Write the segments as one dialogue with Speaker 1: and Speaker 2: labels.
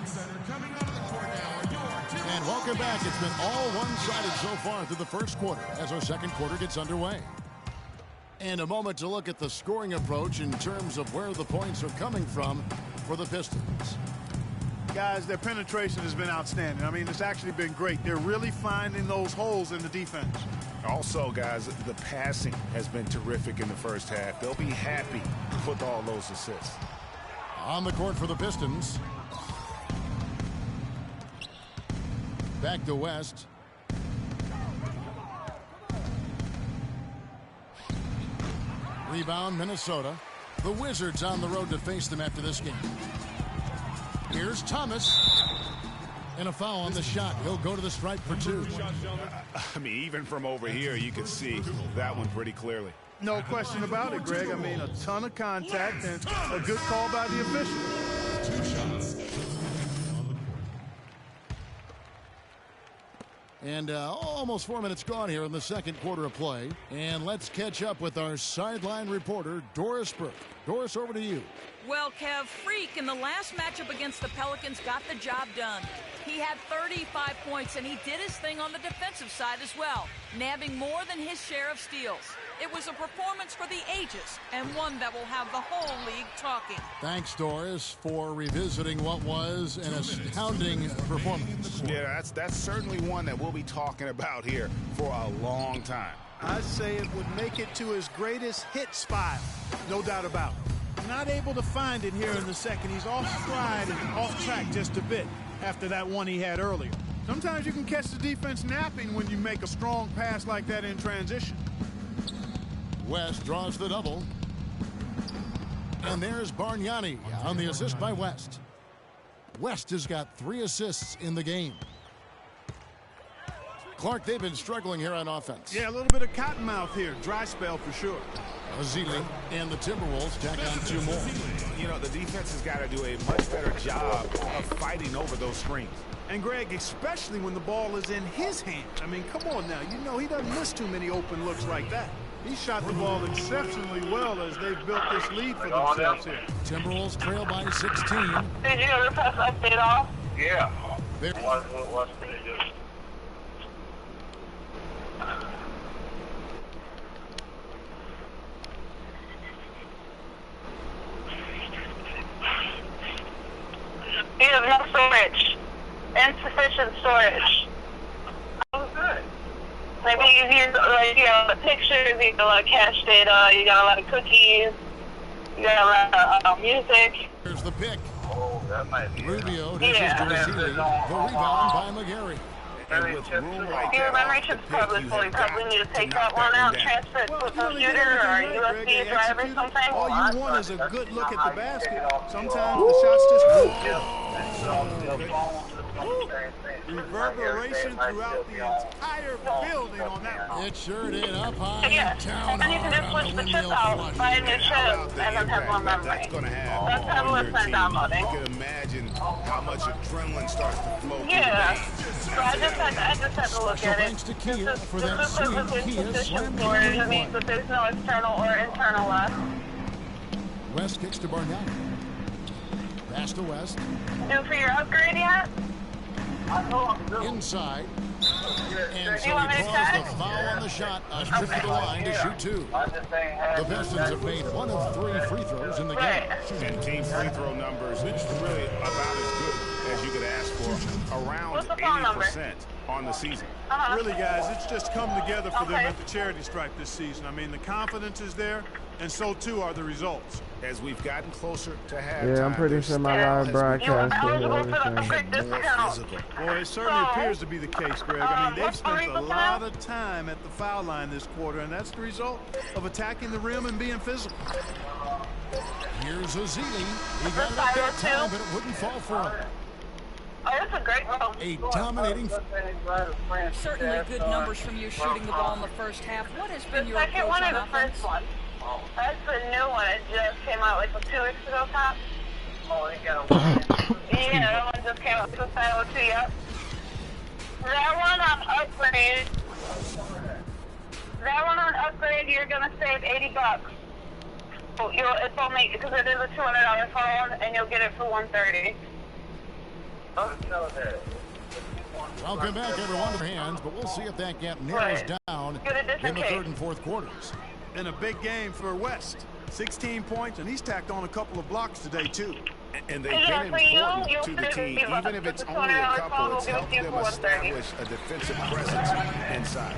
Speaker 1: And welcome back. It's been all one-sided so far through the first quarter as our second quarter gets underway. And a moment to look at the scoring approach in terms of where the points are coming from for the Pistons.
Speaker 2: Guys, their penetration has been outstanding. I mean, it's actually been great. They're really finding those holes in the defense.
Speaker 3: Also, guys, the passing has been terrific in the first half. They'll be happy with all those assists.
Speaker 1: On the court for the Pistons. Back to West. Rebound, Minnesota. The Wizards on the road to face them after this game. Here's Thomas. And a foul on the shot. He'll go to the stripe for two.
Speaker 3: I mean, even from over here, you can see that one pretty clearly.
Speaker 2: No question about it, Greg. I mean, a ton of contact and a good call by the officials.
Speaker 1: Two shots. And almost 4 minutes gone here in the second quarter of play. And let's catch up with our sideline reporter, Doris Burke. Doris, over to you.
Speaker 4: Well, Kev, Freak in the last matchup against the Pelicans got the job done. He had 35 points, and he did his thing on the defensive side as well, nabbing more than his share of steals. It was a performance for the ages, and one that will have the whole league talking.
Speaker 1: Thanks, Doris, for revisiting what was an astounding performance.
Speaker 3: Yeah, that's certainly one that we'll be talking about here for a long time.
Speaker 2: I'd say it would make it to his greatest hits file, no doubt about it. Not able to find it here in the second. He's off stride and off track just a bit after that one he had earlier. Sometimes you can catch the defense napping when you make a strong pass like that in transition.
Speaker 1: West draws the double. And there's Bargnani on the assist by West. West has got 3 assists in the game. Clark, they've been struggling here on offense.
Speaker 2: Yeah, a little bit of cottonmouth here. Dry spell for sure.
Speaker 1: Azili and the Timberwolves tack on 2 more.
Speaker 3: You know, the defense has got to do a much better job of fighting over those screens.
Speaker 2: And, Greg, especially when the ball is in his hands. I mean, come on now. You know he doesn't miss too many open looks like that. He shot the ball exceptionally well as they've built this lead for themselves here.
Speaker 1: Timberwolves trail by 16.
Speaker 5: Did you ever pass update off?
Speaker 6: Yeah.
Speaker 5: What's pretty good. You have no storage. Insufficient storage.
Speaker 6: Oh, good.
Speaker 5: Maybe you've used, like, you know, the pictures, you got a lot of cache data, you got a lot of cookies, you got a lot of music.
Speaker 1: Here's the pick.
Speaker 6: Oh, that might be.
Speaker 1: Rubio dishes to Azili. The rebound by McGarry.
Speaker 3: And with room like
Speaker 5: Your
Speaker 3: that
Speaker 5: memory
Speaker 3: off the
Speaker 5: chip's
Speaker 3: pick,
Speaker 5: probably
Speaker 3: you
Speaker 5: full. You
Speaker 3: have
Speaker 5: probably
Speaker 3: got
Speaker 5: need to take
Speaker 3: to
Speaker 5: that
Speaker 3: knock
Speaker 5: one out,
Speaker 3: down.
Speaker 5: transfer it to a
Speaker 2: Well,
Speaker 5: computer or a USB drive or something.
Speaker 2: All you want is a good look at the basket. Sometimes the shots just reverberation throughout the entire building on that one.
Speaker 1: It sure did. Up high
Speaker 5: Yeah,
Speaker 1: and down
Speaker 5: and then you can just
Speaker 1: hard
Speaker 5: switch
Speaker 1: on
Speaker 5: the
Speaker 1: the
Speaker 5: chip
Speaker 1: windmill
Speaker 5: out,
Speaker 1: flush.
Speaker 5: buy a new chip, and then have more memory.
Speaker 3: That's going to have
Speaker 5: That's kind of
Speaker 3: on
Speaker 5: what's
Speaker 3: your
Speaker 5: been
Speaker 3: team.
Speaker 5: downloading.
Speaker 3: You can imagine how much adrenaline starts to flow through
Speaker 5: Yeah,
Speaker 3: the veins.
Speaker 5: so I just had to look
Speaker 1: Special
Speaker 5: at it.
Speaker 1: thanks to Kia
Speaker 5: This
Speaker 1: for
Speaker 5: is
Speaker 1: that sweet Kia
Speaker 5: insufficient
Speaker 1: Slam
Speaker 5: storage. It
Speaker 1: Jam
Speaker 5: means that there's no external or internal left.
Speaker 1: West kicks to Bargnani. Pass to West.
Speaker 5: Due for your upgrade yet?
Speaker 1: Inside. And
Speaker 5: Do
Speaker 1: so
Speaker 5: you want me
Speaker 1: he
Speaker 5: to
Speaker 1: calls
Speaker 5: check?
Speaker 1: the foul on the shot. A trip to the line to shoot 2. The Pistons have made 1 of 3 free throws in the game.
Speaker 5: Right.
Speaker 3: And team free throw numbers, it's really about as good as you could ask for. Around
Speaker 5: What's the phone number?
Speaker 3: 80% on the season.
Speaker 2: Really, guys, it's just come together for them at the charity stripe this season. I mean, the confidence is there, and so too are the results.
Speaker 3: As we've gotten closer to halftime.
Speaker 7: Yeah, I'm pretty sure my live broadcast
Speaker 5: You're
Speaker 7: will
Speaker 5: eligible for the
Speaker 7: everything.
Speaker 5: quick discount.
Speaker 2: Well, it certainly
Speaker 5: So,
Speaker 2: appears to be the case, Greg. I mean, they've
Speaker 5: what's the
Speaker 2: spent a
Speaker 5: reason
Speaker 2: lot
Speaker 5: now?
Speaker 2: of time at the foul line this quarter, and that's the result of attacking the rim and being physical.
Speaker 1: Here's Azili. He got it up that time, but it wouldn't fall for him.
Speaker 5: Oh, that's a great roll.
Speaker 1: A dominating.
Speaker 4: Certainly good numbers from you shooting the ball in the first half. What has been
Speaker 5: The
Speaker 4: your
Speaker 5: second
Speaker 4: approach
Speaker 5: one or
Speaker 4: on
Speaker 5: the
Speaker 4: offense?
Speaker 5: first one? That's the new one. It just came out like 2 weeks ago, Top. Yeah, that one just came out. Just signed with 2, yep. That one on upgrade. That one on upgrade, you're gonna save $80. It's only because it is a $200 phone, and you'll get it for $130.
Speaker 1: Welcome back, everyone, to their hands, but we'll see if that gap narrows down in the third and fourth quarters.
Speaker 2: And a big game for West. 16 points, and he's tacked on a couple of blocks today, too.
Speaker 3: And they've been important to the team. Even if it's only a couple, it's helped them establish a defensive presence inside.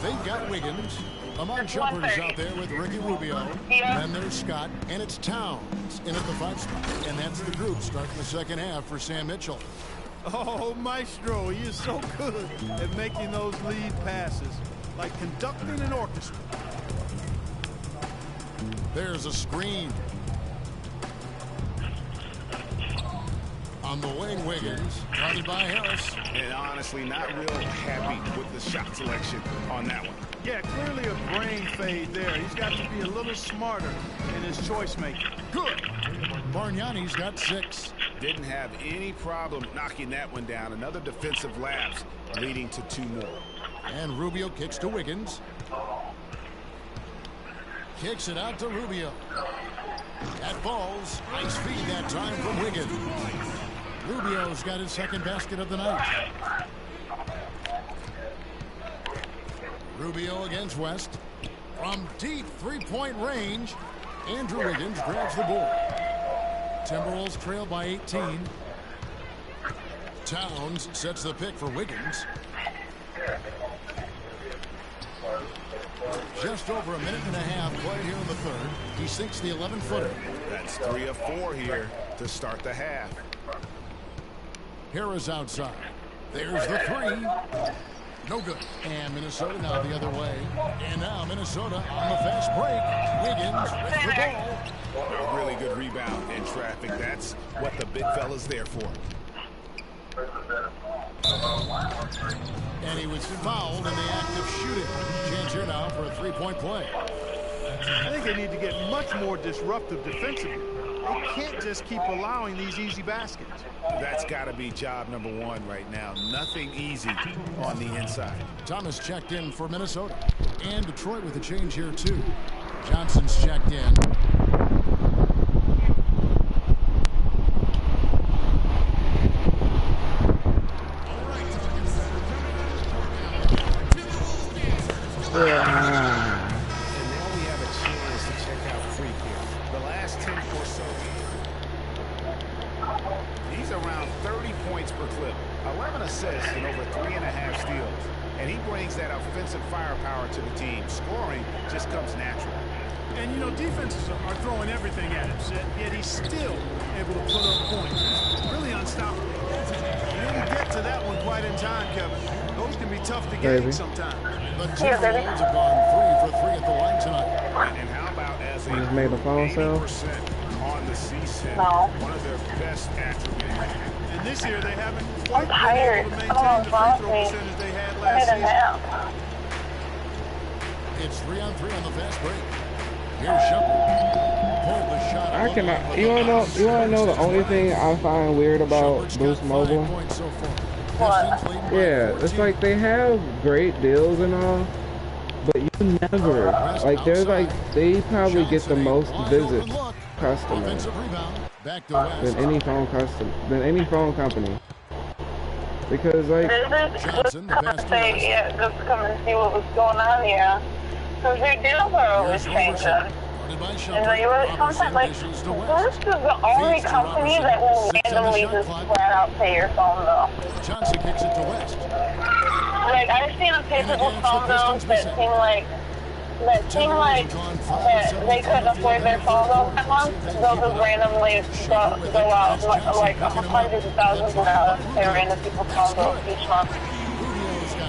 Speaker 1: They've got Wiggins. Among jumpers out there with Ricky Rubio. Then there's Scott, and it's Towns in at the 5 spot. And that's the group starting the second half for Sam Mitchell.
Speaker 2: Oh, Maestro, he is so good at making those lead passes, like conducting an orchestra.
Speaker 1: There's a screen. On the wing, Wiggins, guarded by Harris.
Speaker 3: And honestly, not real happy with the shot selection on that one.
Speaker 2: Yeah, clearly a brain fade there. He's got to be a little smarter in his choice making.
Speaker 1: Good. Bargnani's got 6.
Speaker 3: Didn't have any problem knocking that one down. Another defensive lapse leading to 2 more.
Speaker 1: And Rubio kicks to Wiggins. Kicks it out to Rubio. That falls. Nice feed that time from Wiggins. Rubio's got his second basket of the night. Rubio against West. From deep three-point range, Andrew Wiggins grabs the board. Timberwolves trail by 18. Towns sets the pick for Wiggins. Just over a minute and a half played here in the third. He sinks the 11-footer.
Speaker 3: That's 3 of 4 here to start the half.
Speaker 1: Harris outside. There's the 3. No good. And Minnesota now the other way. And now Minnesota on the fast break. Wiggins with the ball.
Speaker 3: A really good rebound in traffic. That's what the big fella's there for.
Speaker 1: And he was fouled in the act of shooting. Change here now for a 3-point play.
Speaker 2: I think they need to get much more disruptive defensively. They can't just keep allowing these easy baskets.
Speaker 3: That's got to be job number 1 right now. Nothing easy on the inside.
Speaker 1: Thomas checked in for Minnesota. And Detroit with a change here, too. Johnson's checked in.
Speaker 3: And now we have a chance to check out Freak here. The last 10 or so years, he's around 30 points per clip, 11 assists, and over 3.5 steals. And he brings that offensive firepower to the team. Scoring just comes natural.
Speaker 2: And, you know, defenses are throwing everything at him, yet he's still able to put up points. Really unstoppable. You didn't get to that one quite in time, Kevin. Those can be tough to get sometimes.
Speaker 1: The Timberwolves have gone 3 for 3 at the line tonight.
Speaker 3: And how about as a
Speaker 7: Just made a phone sale.
Speaker 3: 80% on the season, one of their best attributes.
Speaker 2: And this year they haven't
Speaker 5: I'm
Speaker 2: quite
Speaker 5: tired.
Speaker 2: been able to maintain the free throw percentage they had last
Speaker 5: I need a
Speaker 2: season.
Speaker 5: nap.
Speaker 1: It's 3-on-3 on the fast break. Here's Shumpert. Pulled the shot.
Speaker 7: I cannot. You wanna know the only thing I find weird about Boost Mobile?
Speaker 5: What?
Speaker 7: Yeah, it's like they have great deals and all, but you never like. They're like they probably get the most visits customers than any phone company. Because like
Speaker 5: Just come and say, yeah, just come and see what was going on here. Because your deals are always changing. And like, sometimes, like, this is the only company that will randomly just flat out pay your phone bill.
Speaker 1: Johnson kicks it to West.
Speaker 5: Like, I've seen a people phone bills that seem like that they couldn't afford their phone bill that month. They'll just randomly go out like hundreds of thousands of dollars pay random people's phone bills each month.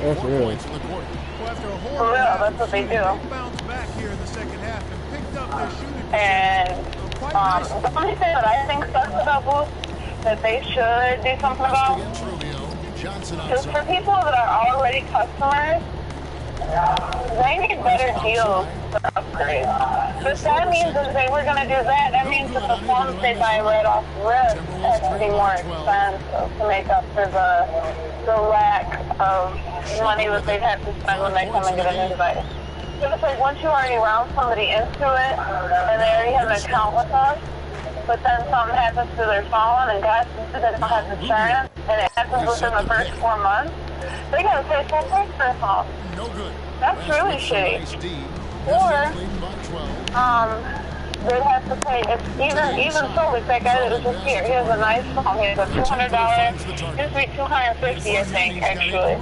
Speaker 7: that's real.
Speaker 2: Well, after a
Speaker 5: For
Speaker 2: horrible
Speaker 5: real,
Speaker 2: half,
Speaker 5: that's what they do.
Speaker 2: they bounced back here in the second half and picked up their shooting
Speaker 5: And
Speaker 2: percentage quite nicely.
Speaker 5: the only thing that I think sucks about Boost that they should do something about is for people that are already customers, they need better deals for upgrades. But that means if they were going to do that, that means that the phones they buy right off rip has to be more expensive to make up for the lack of money that they'd have to spend when they come and get a new device. So it's like once you already round somebody into it and they already have an account with us, but then something happens to their phone and God forbid they don't have insurance, and it happens within the first 4 months, they gotta pay full price for their phone.
Speaker 1: No good.
Speaker 5: That's really shitty. Or, they'd have to pay, even so, like that guy that was just here, he has a nice phone, he has a $200, used to be $250, I think, actually.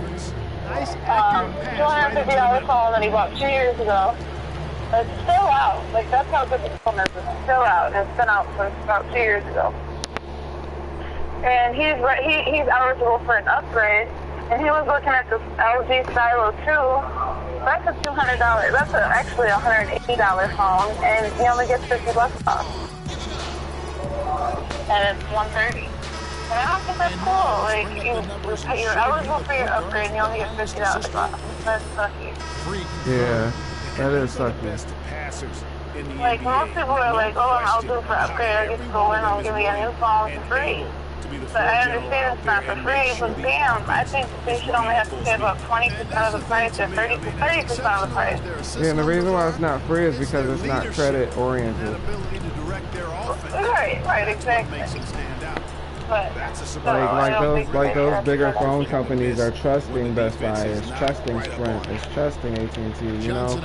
Speaker 5: $250 phone that he bought 2 years ago. It's still out. Like, that's how good the phone is. It's still out. It's been out since about 2 years ago. And he's eligible for an upgrade. And he was looking at this LG Stylo 2. That's a $200. That's actually a $180 phone. And he only gets $50 off. And it's $130. And I don't think that's cool. Like, you're eligible for your upgrade and you only get $50 off. That's sucky.
Speaker 7: Yeah. That is sucky.
Speaker 5: Like, most people are like, oh, I'm eligible for upgrade. I get to go in and give me a new phone for free. But I understand it's not for free, but damn, I think they should only have to pay about 20% of the price or 30% of the price.
Speaker 7: Yeah, and the reason why it's not free is because it's not credit oriented.
Speaker 5: Right, exactly. But,
Speaker 7: like those bigger phone companies are trusting Best Buy, it's trusting Sprint, it's trusting AT&T, you know?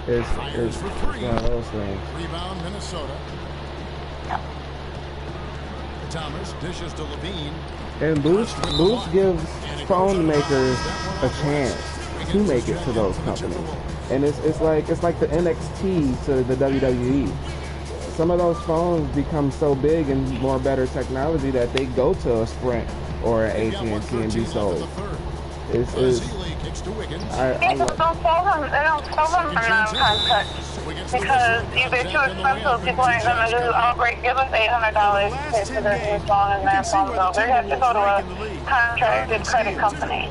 Speaker 7: It's one of those things.
Speaker 1: Rebound, Minnesota. Thomas dishes to Levine.
Speaker 7: And Boost gives phone makers a chance to make it to those companies. And it's like the NXT to the WWE. Some of those phones become so big and more better technology that they go to a Sprint or an AT&T and be sold. It's
Speaker 5: people don't sell them. They don't sell them for non-contact because they're too expensive. People aren't gonna just give us $800 to pay for their new phone and their phone bill. They have to go to a contracted credit company.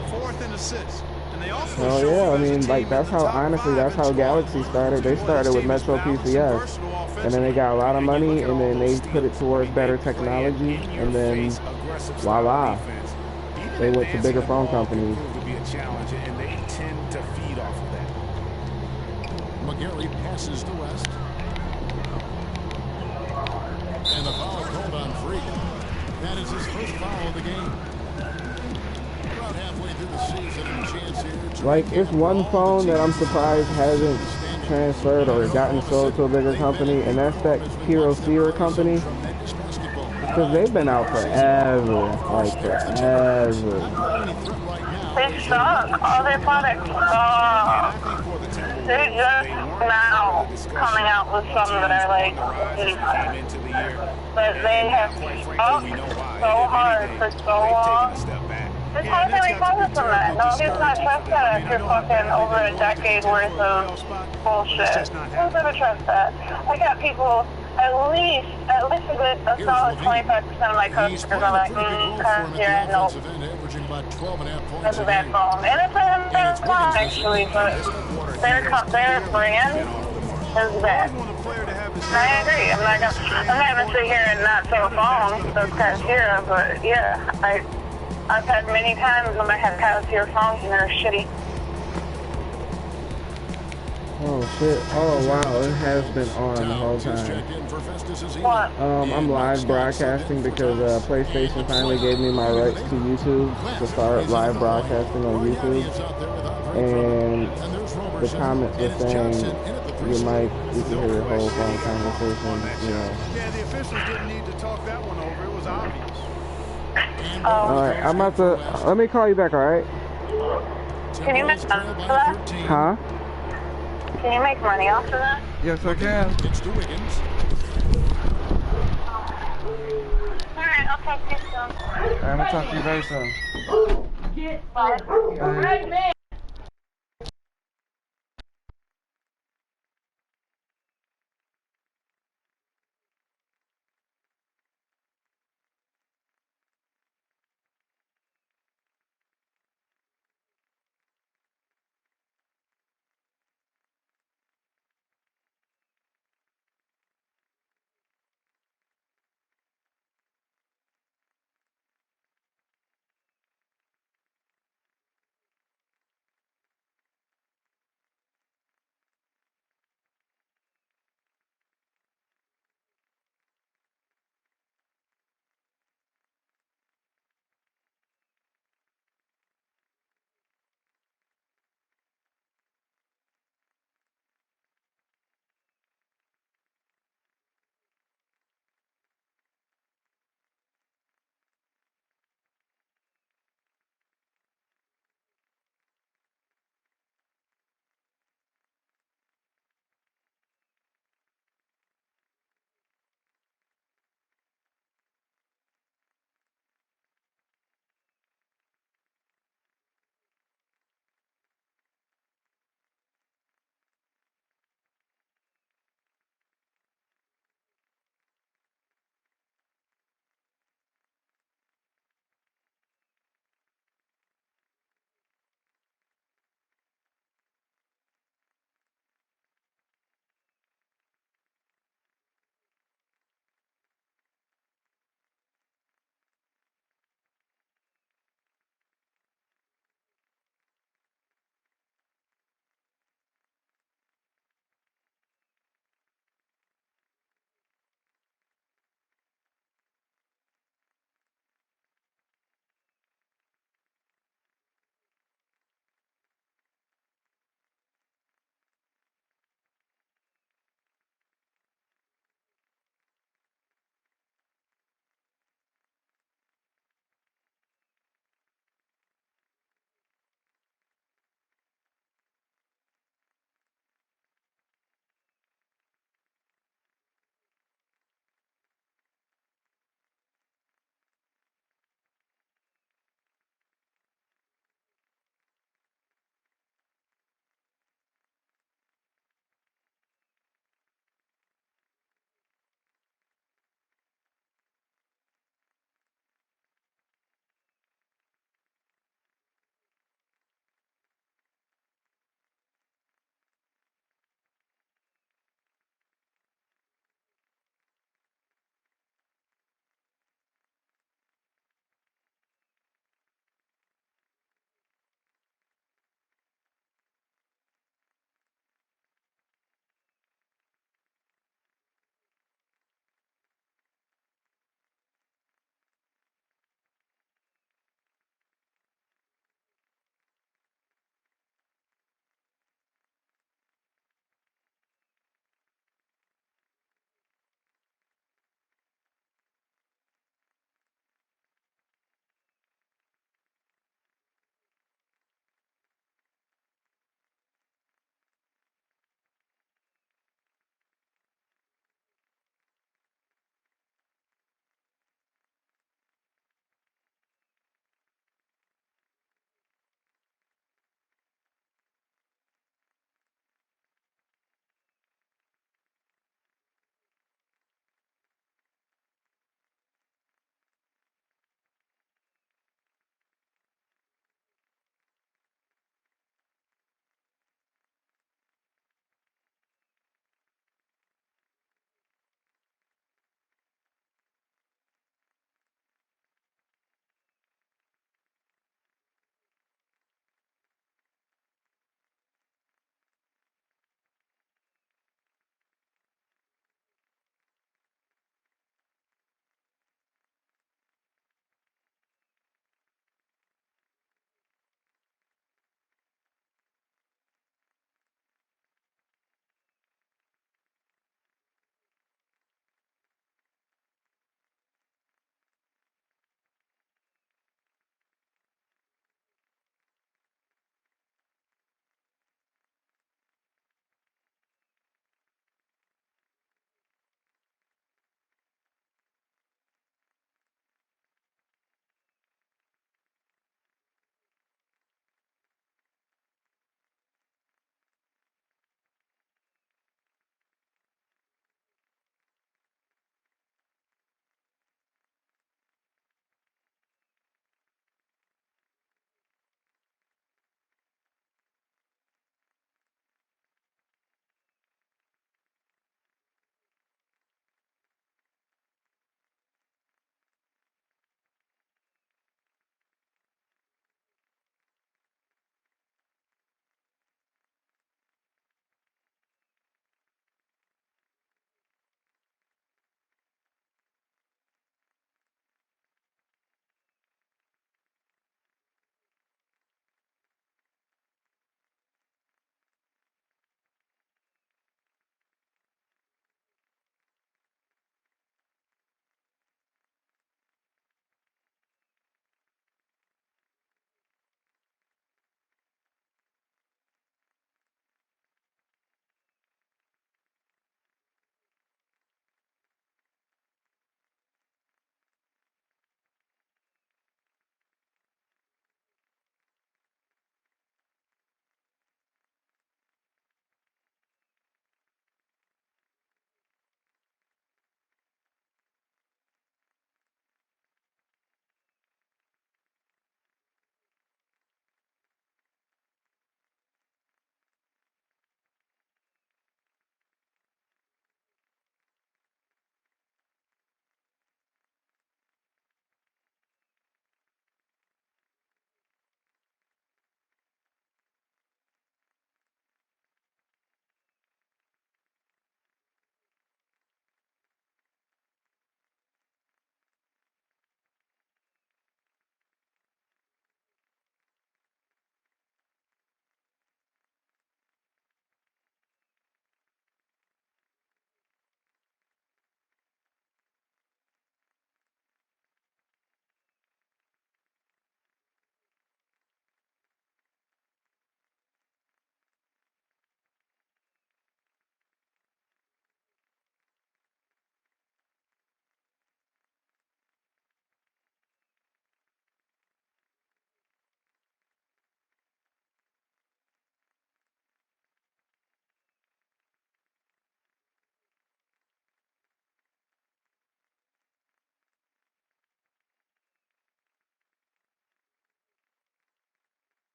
Speaker 7: Oh yeah, I mean, like that's how Galaxy started. They started with Metro PCS, and then they got a lot of money, and then they put it towards better technology, and then voila, they went to bigger phone companies.
Speaker 3: And they tend to feed off of that.
Speaker 1: McGarry passes to West. And the foul called on Free. That is his first foul of the game. About halfway through the season and chance here to
Speaker 7: like, it's one phone that I'm surprised hasn't transferred or gotten sold to a bigger company, and that's that Hero Seer company. Because they've been out forever. Like, forever.
Speaker 5: They suck. All their products suck. They're just now coming out with some that are like decent. But they have sucked so hard for so long. It's hard to recover from that. Nobody's not trust that after fucking over a decade worth of bullshit. Who's gonna trust that? I got people, at least a solid 25% of my customers are like, yeah, no. That's a bad phone. And it's a bad phone, actually, but their brand is bad. And I agree. I'm not gonna sit here and not sell phones. That's Cashier, but yeah, I've had many times when I have Cashier phones and they're shitty.
Speaker 7: Oh shit! Oh wow! It has been on the whole time.
Speaker 5: What?
Speaker 7: I'm live broadcasting because PlayStation finally gave me my rights to YouTube to start live broadcasting on YouTube. And the comment was saying you can hear your whole phone conversation. You know.
Speaker 2: Yeah, the officials didn't need to talk that one over. It was obvious.
Speaker 7: All right, I'm about to. Let me call you back. All right.
Speaker 5: Can you make money off of that?
Speaker 7: Huh?
Speaker 5: Can you make money off of that?
Speaker 7: Yes, I can.
Speaker 1: It's to Wiggins.
Speaker 5: Alright, I'll talk to you soon.
Speaker 7: I'm gonna talk to you very soon.
Speaker 5: Bye.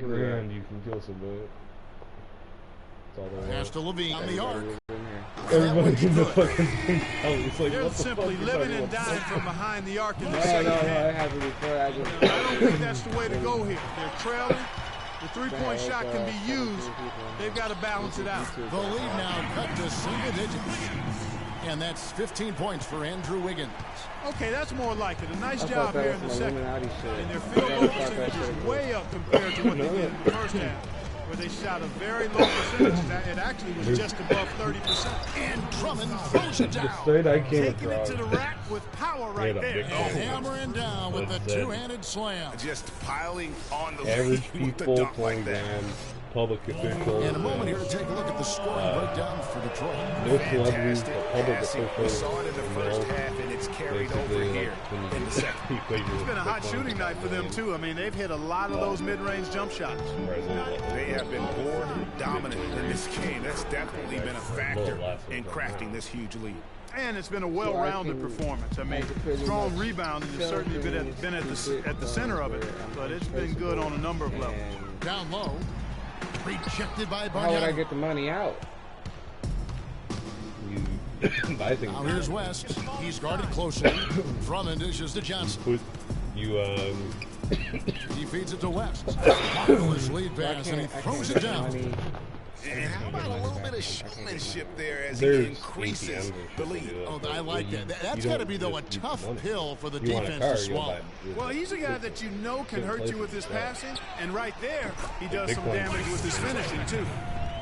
Speaker 8: grand, you can kill somebody.
Speaker 1: Pass to Levine on the arc.
Speaker 8: Everybody in the fucking thing. It's like,
Speaker 2: They're
Speaker 8: what the
Speaker 2: simply
Speaker 8: fuck
Speaker 2: living and dying from behind the arc in the
Speaker 7: No,
Speaker 2: second
Speaker 7: I
Speaker 2: half.
Speaker 7: haven't before. I just.
Speaker 2: I don't think that's the way to go here. They're trailing. The three-point shot can be used. They've got to balance it out.
Speaker 1: The lead now cut to single digits. And that's 15 points for Andrew Wiggins.
Speaker 2: Okay, that's more like it. A nice
Speaker 7: I
Speaker 2: job
Speaker 7: thought
Speaker 2: here
Speaker 7: that
Speaker 2: in the
Speaker 7: was
Speaker 2: second.
Speaker 7: Illuminati shit.
Speaker 2: And their field goal percentage is way up compared to what they did in the first half, where they shot a very low percentage. It actually was just above 30%.
Speaker 1: And Drummond throws it down.
Speaker 8: straight I came
Speaker 2: Taking it
Speaker 8: across.
Speaker 2: to the rack with power right
Speaker 8: Yeah,
Speaker 2: there.
Speaker 8: big
Speaker 1: And hammering down with the
Speaker 8: That's it.
Speaker 1: two-handed slam.
Speaker 3: Just piling on the
Speaker 8: Average
Speaker 3: lead with the
Speaker 8: people
Speaker 3: dunk
Speaker 8: playing
Speaker 3: like that.
Speaker 8: down, public officials.
Speaker 1: In a moment here to take a look at the scoring breakdown for Detroit.
Speaker 8: No celebrities,
Speaker 3: Fantastic
Speaker 8: but public
Speaker 3: passing. We
Speaker 8: officials.
Speaker 3: saw it in the first half, and it's carried over
Speaker 8: Basically,
Speaker 3: here
Speaker 8: like,
Speaker 3: in the second.
Speaker 2: It's been a hot shooting night for them, too. I mean, they've hit a lot of those mid-range jump shots.
Speaker 3: They have been more dominant in this game. That's definitely been a factor in crafting this huge lead.
Speaker 2: And it's been a well-rounded performance. I mean, strong rebounding has certainly been at the center of it, but it's been good on a number of levels.
Speaker 1: Down low. Rejected by
Speaker 7: How would I
Speaker 1: Bargnani.
Speaker 7: get the money out?
Speaker 8: You buy things.
Speaker 1: Now here's West. He's guarded closely. Drummond dishes to Johnson.
Speaker 8: You
Speaker 1: He feeds it to West. Marvelous lead pass, and he throws it down.
Speaker 3: And how about a little bit of showmanship there as
Speaker 8: There's
Speaker 3: he increases
Speaker 8: 18
Speaker 3: the lead?
Speaker 1: Oh, I like that. That's got to be, though, a tough pill for the
Speaker 8: You want a
Speaker 1: defense
Speaker 8: car,
Speaker 1: to
Speaker 8: you'll
Speaker 1: swallow.
Speaker 8: buy it.
Speaker 2: Well, he's a guy that you know can hurt you with his passing, and right there, he does
Speaker 8: Big
Speaker 2: some
Speaker 8: point.
Speaker 2: damage with his finishing, too.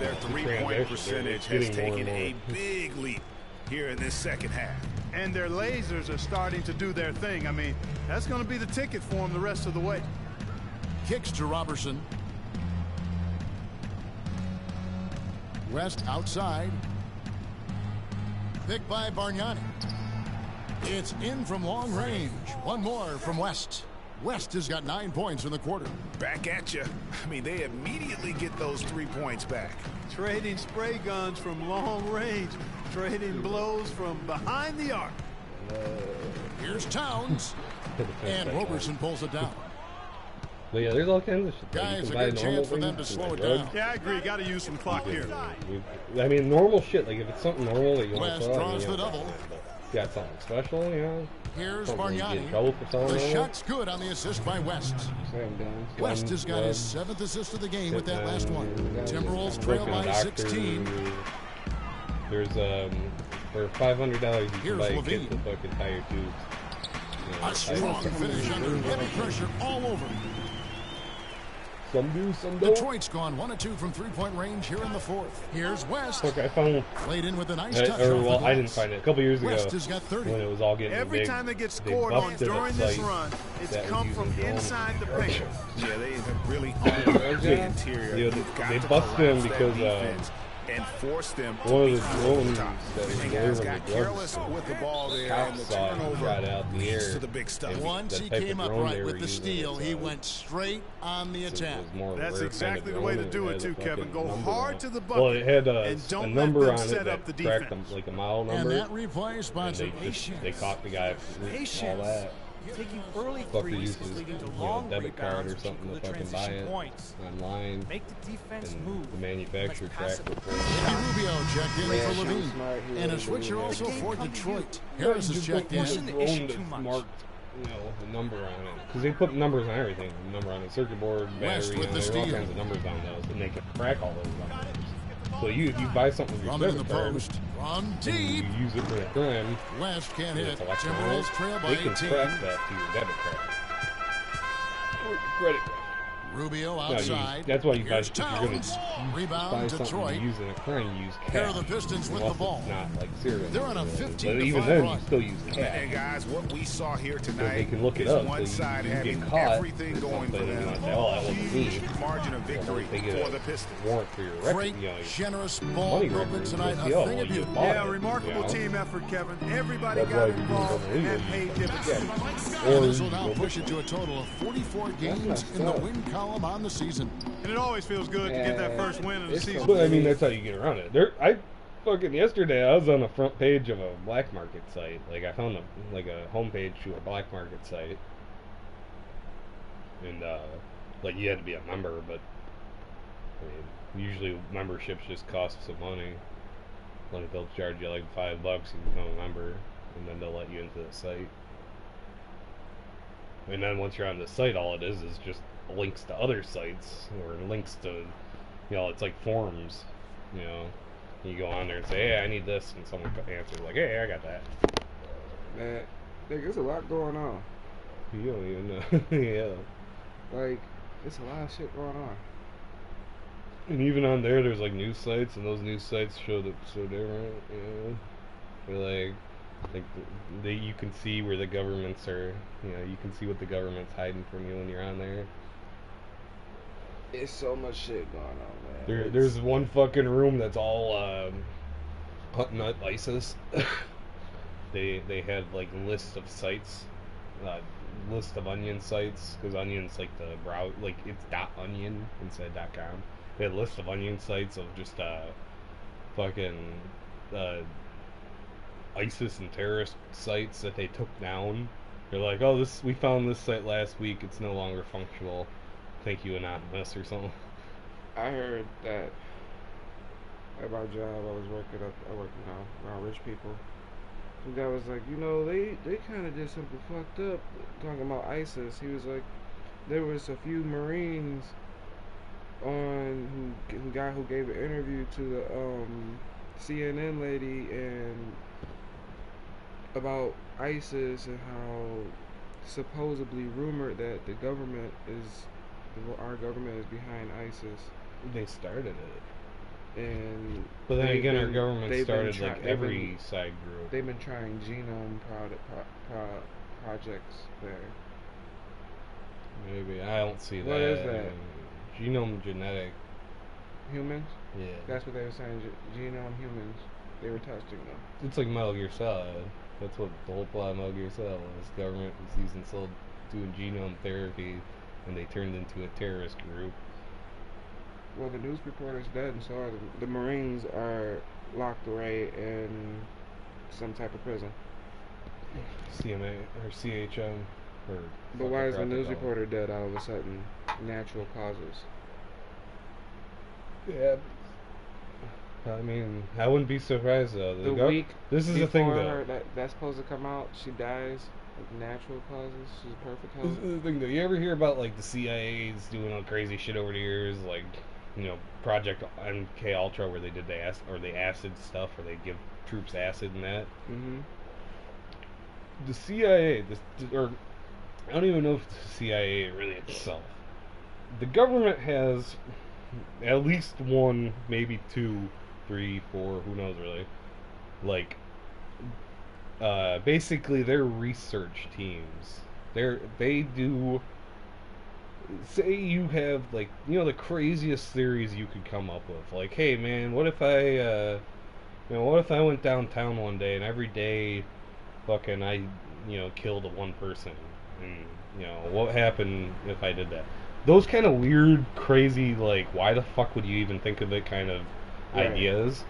Speaker 3: Their three-point
Speaker 8: transition,
Speaker 3: percentage
Speaker 8: they're
Speaker 3: has
Speaker 8: getting more
Speaker 3: taken
Speaker 8: and
Speaker 3: a
Speaker 8: more.
Speaker 3: big leap here in this second half.
Speaker 2: And their lasers are starting to do their thing. I mean, that's going to be the ticket for them the rest of the way.
Speaker 1: Kicks to Robertson. West outside. Picked by Bargnani. It's in from long range. One more from West. West has got 9 points in the quarter.
Speaker 3: Back at you. I mean, they immediately get those 3 points back.
Speaker 2: Trading spray guns from long range. Trading blows from behind the arc.
Speaker 1: Here's Towns. And Robertson pulls it down.
Speaker 8: But yeah, there's all kinds of shit.
Speaker 1: Guys,
Speaker 8: you
Speaker 1: a
Speaker 8: can buy
Speaker 1: good
Speaker 8: normal
Speaker 1: chance for them to
Speaker 8: things,
Speaker 1: slow
Speaker 8: like
Speaker 1: it down.
Speaker 8: drugs.
Speaker 2: Yeah, I agree. Got to use some clock here.
Speaker 8: I mean, normal shit. Like if it's something normal that you want to
Speaker 1: West
Speaker 8: sell,
Speaker 1: draws
Speaker 8: you
Speaker 1: the
Speaker 8: know,
Speaker 1: double.
Speaker 8: got something special, you know.
Speaker 1: Here's
Speaker 8: Something you get in
Speaker 1: Bargnani.
Speaker 8: trouble for selling
Speaker 1: The
Speaker 8: normal.
Speaker 1: shot's good on the assist by West. West has got his 7th assist of the game with that last one. Timberwolves trail by 16.
Speaker 8: There's for $500 you can
Speaker 1: Here's
Speaker 8: buy a
Speaker 1: Levine.
Speaker 8: kit to fucking tie your tubes. You know,
Speaker 1: A strong finish under heavy pressure all over.
Speaker 8: Some do, some don't.
Speaker 1: Detroit's gone 1 of 2 from three-point range here in the fourth. Here's West.
Speaker 8: Look, I found.
Speaker 1: Played in with a nice touch. off the
Speaker 8: Well, I didn't
Speaker 1: glass.
Speaker 8: find it a couple years ago.
Speaker 1: West has got 30.
Speaker 8: When it was all getting
Speaker 2: Every
Speaker 8: big,
Speaker 2: time they get
Speaker 8: they
Speaker 2: scored on
Speaker 8: busted a
Speaker 2: during this
Speaker 8: site
Speaker 2: run, it's
Speaker 8: that was
Speaker 2: come from
Speaker 8: using drones.
Speaker 2: inside the paint.
Speaker 3: Yeah, they have really owned the interior.
Speaker 8: Yeah,
Speaker 3: You've got
Speaker 8: they
Speaker 3: to
Speaker 8: busted
Speaker 3: collapse
Speaker 8: them
Speaker 3: that
Speaker 8: because,
Speaker 3: defense and force them to
Speaker 8: one of
Speaker 3: be
Speaker 8: the drones
Speaker 3: top.
Speaker 8: that was
Speaker 3: And guys
Speaker 8: delivering
Speaker 3: got
Speaker 8: the
Speaker 3: careless
Speaker 8: drugs,
Speaker 3: with the ball there,
Speaker 8: cop
Speaker 3: and the
Speaker 8: saw it and
Speaker 3: turnover
Speaker 8: shot out in the
Speaker 3: leads
Speaker 8: air.
Speaker 3: to the big stuff.
Speaker 8: And
Speaker 1: Once
Speaker 8: that
Speaker 1: he
Speaker 8: type of
Speaker 1: came up
Speaker 8: drone
Speaker 1: right
Speaker 8: they
Speaker 1: with
Speaker 8: were
Speaker 1: the
Speaker 8: using,
Speaker 1: steal, he
Speaker 8: it's,
Speaker 1: went straight on the
Speaker 8: it
Speaker 1: attack.
Speaker 8: was more of a
Speaker 2: That's
Speaker 8: rare
Speaker 2: exactly
Speaker 8: kind of
Speaker 2: the way to
Speaker 8: drone,
Speaker 2: do
Speaker 8: and
Speaker 2: it, too,
Speaker 8: had a
Speaker 2: Kevin.
Speaker 8: fucking
Speaker 2: Go
Speaker 8: number
Speaker 2: hard
Speaker 8: on
Speaker 2: to
Speaker 8: it.
Speaker 2: the
Speaker 8: Well,
Speaker 2: bucket
Speaker 8: it had
Speaker 2: and don't
Speaker 8: a
Speaker 2: let
Speaker 8: number
Speaker 2: them
Speaker 8: on it
Speaker 2: set up
Speaker 8: that
Speaker 2: the
Speaker 8: tracked
Speaker 2: defense.
Speaker 8: like a mile
Speaker 1: And
Speaker 8: number.
Speaker 1: that replay
Speaker 8: And
Speaker 1: sponsored.
Speaker 8: they caught the guy with all that.
Speaker 9: Taking early
Speaker 8: Fucker
Speaker 9: threes
Speaker 8: uses
Speaker 9: is leading to
Speaker 8: you know,
Speaker 9: long
Speaker 8: debit card
Speaker 9: rebounds,
Speaker 8: or
Speaker 9: which
Speaker 8: something
Speaker 9: include
Speaker 8: to fucking buy
Speaker 9: transition
Speaker 8: it
Speaker 9: points.
Speaker 8: online.
Speaker 9: Make the defense
Speaker 8: And
Speaker 9: move.
Speaker 8: the manufacturer
Speaker 9: Let's
Speaker 8: tracked
Speaker 9: pass
Speaker 8: it.
Speaker 1: Ricky Rubio checked in
Speaker 7: Yeah,
Speaker 1: for
Speaker 7: Sean
Speaker 1: Levine.
Speaker 7: Smart, he
Speaker 1: And a
Speaker 7: was
Speaker 1: switcher
Speaker 7: doing
Speaker 1: also
Speaker 9: that. The
Speaker 1: for
Speaker 9: game comes to
Speaker 1: Detroit.
Speaker 9: you.
Speaker 1: Harris has checked in.
Speaker 9: pushing the
Speaker 8: Drone
Speaker 9: issue
Speaker 8: that's
Speaker 9: too much.
Speaker 8: marked, you know, a number on it. Because they put numbers on everything. A number on the circuit board,
Speaker 1: West
Speaker 8: battery,
Speaker 1: with
Speaker 8: and
Speaker 1: the
Speaker 8: there are all
Speaker 1: steal.
Speaker 8: kinds of numbers on those. And they can track all those numbers. So you buy something with your
Speaker 1: Drummond in the
Speaker 8: debit card,
Speaker 1: post. From
Speaker 8: and
Speaker 1: deep.
Speaker 8: you use it for a crime,
Speaker 1: West can't
Speaker 8: and
Speaker 1: hit.
Speaker 8: it's electronic,
Speaker 1: Timberwolves trail by
Speaker 8: they can
Speaker 1: 18.
Speaker 8: track that to your debit card. Or your credit card.
Speaker 1: Rubio
Speaker 8: No,
Speaker 1: outside.
Speaker 8: that's why you buy
Speaker 1: Here's
Speaker 8: if you're gonna
Speaker 1: Towns.
Speaker 8: buy
Speaker 1: Rebound
Speaker 8: something
Speaker 1: Detroit.
Speaker 8: to use in a crime, you use cash.
Speaker 1: Here are the Pistons with the
Speaker 8: Unless
Speaker 1: ball.
Speaker 8: it's not like serial.
Speaker 1: They're on a
Speaker 8: numbers.
Speaker 1: 15
Speaker 8: But
Speaker 1: to
Speaker 8: even
Speaker 1: 5
Speaker 8: then,
Speaker 1: run.
Speaker 8: you still use
Speaker 3: And
Speaker 8: cash.
Speaker 3: guys, what we saw here
Speaker 8: So
Speaker 3: tonight
Speaker 8: they can look it
Speaker 3: is
Speaker 8: up.
Speaker 3: one
Speaker 8: So
Speaker 3: side
Speaker 8: you
Speaker 3: having
Speaker 8: get caught
Speaker 3: everything
Speaker 8: with
Speaker 3: going for
Speaker 8: something, and
Speaker 3: them.
Speaker 8: you say, oh, that wasn't me.
Speaker 3: Huge margin of victory
Speaker 8: They get
Speaker 3: for
Speaker 8: a
Speaker 3: the Pistons.
Speaker 8: warrant for your record.
Speaker 1: Great,
Speaker 8: You know, your
Speaker 1: generous ball
Speaker 8: money
Speaker 1: movement
Speaker 8: record.
Speaker 1: tonight.
Speaker 8: You'll
Speaker 1: A
Speaker 8: see,
Speaker 1: thing
Speaker 8: oh,
Speaker 1: of
Speaker 8: you
Speaker 1: beauty.
Speaker 8: bought
Speaker 2: Yeah,
Speaker 8: it,
Speaker 2: remarkable
Speaker 8: you know?
Speaker 2: team effort, Kevin. Everybody
Speaker 8: That's why
Speaker 2: got
Speaker 8: you
Speaker 2: involved
Speaker 8: don't believe
Speaker 2: and
Speaker 8: it.
Speaker 2: paid dividends.
Speaker 8: Yeah.
Speaker 1: And
Speaker 8: Or
Speaker 1: this will now
Speaker 8: you know,
Speaker 1: push it to a total of 44 games in the win column on the season.
Speaker 2: And it always feels good to get that first win of the season.
Speaker 8: But I mean, that's how you get around it. Fucking yesterday, I was on the front page of a black market site. Like I found a homepage to a black market site, and Like, you had to be a member, but I mean, usually memberships just cost some money. Like, they'll charge you like $5 to become a member, and then they'll let you into the site. And then once you're on the site, all it is just links to other sites, or links to, it's like forums, You go on there and say, hey, I need this, and someone answers like, hey, I got that.
Speaker 7: Man, there's a lot going on.
Speaker 8: You don't even know. Yeah.
Speaker 7: Like, it's a lot of shit going on.
Speaker 8: And even on there's like news sites, and those news sites show that so different, They're like you can see where the governments are, you can see what the government's hiding from you when you're on there.
Speaker 7: It's so much shit going on, man.
Speaker 8: There's one fucking room that's all hunting up ISIS. They had like lists of sites, list of onion sites, because onion's like the brow, like it's .onion instead of .com. They had a list of onion sites of just fucking ISIS and terrorist sites that they took down. They're like, oh, we found this site last week. It's no longer functional. Thank you, Anonymous, or something.
Speaker 7: I heard that at my job. I work around rich people. The guy was like, they kind of did something fucked up talking about ISIS. He was like, there was a few Marines guy who gave an interview to the CNN lady and about ISIS and how supposedly rumored that our government is behind ISIS.
Speaker 8: They started it.
Speaker 7: And
Speaker 8: but then again, our government started every side group.
Speaker 7: They've been trying genome projects there.
Speaker 8: Maybe. I don't see that.
Speaker 7: What is that?
Speaker 8: Genome genetic.
Speaker 7: Humans?
Speaker 8: Yeah.
Speaker 7: That's what they were saying. Genome humans. They were testing them.
Speaker 8: It's like Metal Gear Solid. That's what the whole plot of Metal Gear Solid was. Government was doing genome therapy, and they turned into a terrorist group.
Speaker 7: Well, the news reporters dead and saw the Marines are locked away in some type of prison.
Speaker 8: CMA or CHM or.
Speaker 7: But why is the news reporter dead all of a sudden? Natural causes.
Speaker 8: Yeah. I mean, I wouldn't be surprised though. This is the thing though.
Speaker 7: That's supposed to come out. She dies of natural causes. She's a perfect health.
Speaker 8: This is the thing though. You ever hear about like the CIA's doing all crazy shit over the years, like Project MK Ultra, where they did the acid stuff, where they give troops acid and that.
Speaker 7: Mm-hmm.
Speaker 8: The CIA, or I don't even know if the CIA really itself. The government has at least one, maybe 2, 3, 4, who knows really. Like, basically their research teams. They do. Say you have like the craziest theories you could come up with. Like, hey man, what if I went downtown one day and every day, fucking I killed one person, and what happened if I did that? Those kind of weird, crazy, like why the fuck would you even think of it kind of ideas.